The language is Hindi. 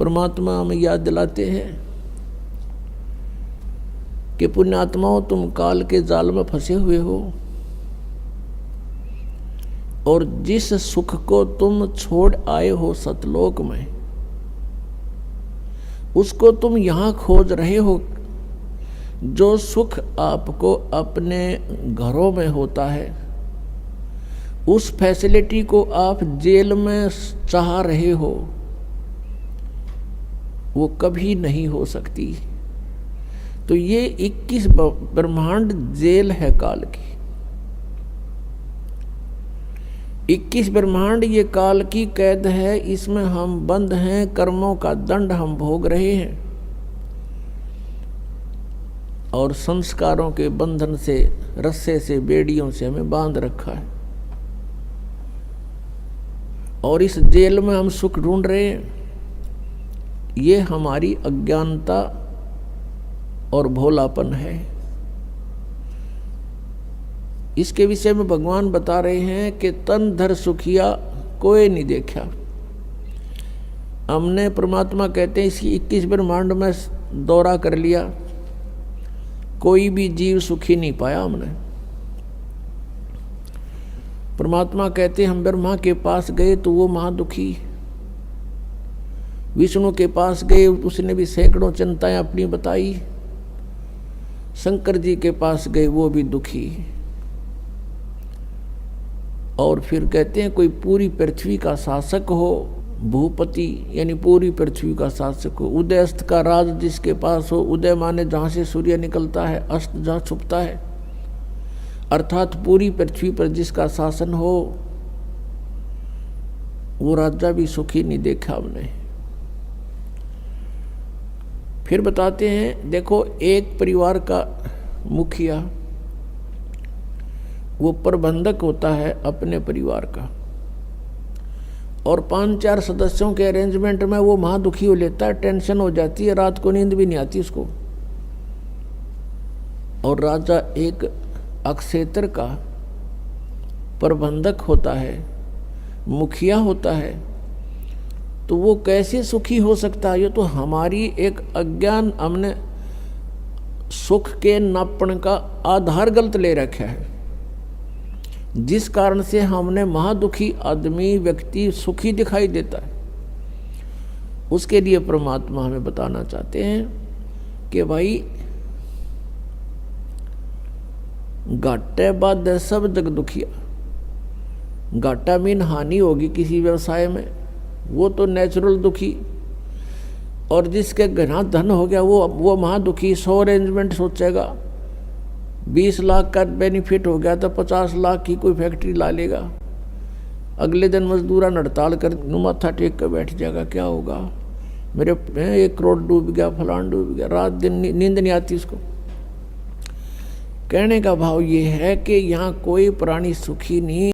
परमात्मा हमें याद दिलाते हैं कि पुण्यात्माओं, तुम काल के जाल में फंसे हुए हो और जिस सुख को तुम छोड़ आए हो सतलोक में, उसको तुम यहां खोज रहे हो। जो सुख आपको अपने घरों में होता है, उस फैसिलिटी को आप जेल में चाह रहे हो, वो कभी नहीं हो सकती। तो ये 21 ब्रह्मांड जेल है काल की। 21 ब्रह्मांड ये काल की कैद है, इसमें हम बंद हैं, कर्मों का दंड हम भोग रहे हैं और संस्कारों के बंधन से, रस्से से, बेड़ियों से हमें बांध रखा है और इस जेल में हम सुख ढूंढ रहे हैं। ये हमारी अज्ञानता और भोलापन है। इसके विषय में भगवान बता रहे हैं कि तन धर सुखिया कोई नहीं देखा। हमने, परमात्मा कहते हैं, इसकी 21 ब्रह्मांड में दौरा कर लिया, कोई भी जीव सुखी नहीं पाया हमने। परमात्मा कहते हैं हम ब्रह्मा के पास गए तो वो महादुखी, विष्णु के पास गए उसने भी सैकड़ों चिंताएं अपनी बताई, शंकर जी के पास गए वो भी दुखी। और फिर कहते हैं कोई पूरी पृथ्वी का शासक हो, भूपति यानी पूरी पृथ्वी का शासक हो, उदय अस्त का राज जिसके पास हो, उदय माने जहाँ से सूर्य निकलता है, अस्त जहाँ छुपता है, अर्थात पूरी पृथ्वी पर जिसका शासन हो, वो राजा भी सुखी नहीं देखा हमने। फिर बताते हैं, देखो एक परिवार का मुखिया वो प्रबंधक होता है अपने परिवार का, और 5-4 सदस्यों के अरेंजमेंट में वो महादुखी हो लेता है, टेंशन हो जाती है, रात को नींद भी नहीं आती उसको। और राजा एक अक्षेत्र का प्रबंधक होता है, मुखिया होता है, तो वो कैसे सुखी हो सकता है? ये तो हमारी एक अज्ञान, हमने सुख के नापण का आधार गलत ले रखा है, जिस कारण से हमने महादुखी आदमी, व्यक्ति सुखी दिखाई देता है। उसके लिए परमात्मा हमें बताना चाहते हैं कि भाई घाटे बाद सब जग दुखिया। घाटा मीन हानि होगी किसी व्यवसाय में, वो तो नेचुरल दुखी, और जिसके घना धन हो गया वो महादुखी। 100 अरेंजमेंट सोचेगा, 20 लाख का बेनिफिट हो गया तो 50 लाख की कोई फैक्ट्री ला लेगा, अगले दिन मजदूरा हड़ताल कर माथा टेक कर बैठ जाएगा, क्या होगा, मेरे 1 करोड़ डूब गया, फलान डूब गया, रात दिन नींद नहीं आती उसको। कहने का भाव ये है कि यहाँ कोई प्राणी सुखी नहीं।